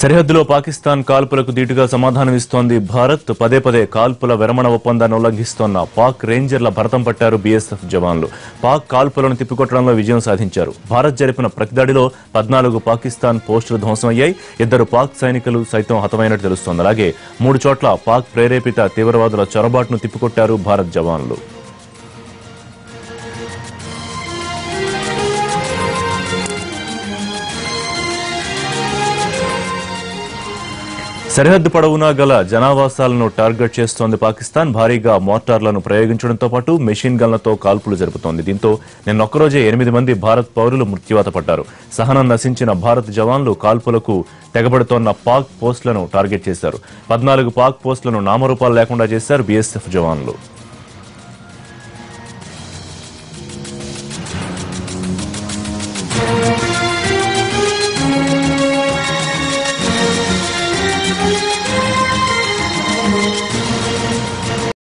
సరిహద్దులో పాకిస్తాన్ కాల్పులకు దీటుగా సమాధానమిస్తోంది భారత్. పదే పదే కాల్పుల విరమణ ఒప్పందాన్ని ఉల్లంఘిస్తోన్న పాక్ రేంజర్ల భరతం పట్టారు బీఎస్ఎఫ్ జవాన్లు. పాక్ కాల్పులను తిప్పికొట్టడంలో విజయం సాధించారు. భారత్ జరిపిన ప్రతిదాడిలో 14 పాకిస్తాన్ పోస్టులు ధ్వంసమయ్యాయి. 2 పాక్ సైనికులు సైతం హతమైనట్టు తెలుస్తోంది. అలాగే 3 చోట్ల పాక్ ప్రేరేపిత తీవ్రవాదుల చొరబాటును తిప్పికొట్టారు భారత్ జవాన్లు. సరిహద్దు పొడవునా గల జనావాసాలను టార్గెట్ చేస్తోంది పాకిస్తాన్. భారీగా మోర్టార్లను ప్రయోగించడంతో పాటు మెషిన్ గన్లతో కాల్పులు జరుపుతోంది. దీంతో నిన్న ఒక్కరోజే 8 మంది భారత్ పౌరులు మృత్యువాత పడ్డారు. సహనం నశించిన భారత్ జవాన్లు కాల్పులకు తెగబడుతోన్న పాక్ పోస్టులను టార్గెట్ చేశారు. 14 పాక్ పోస్టులను నామరూపాలు లేకుండా చేశారు బీఎస్ఎఫ్ జవాన్లు.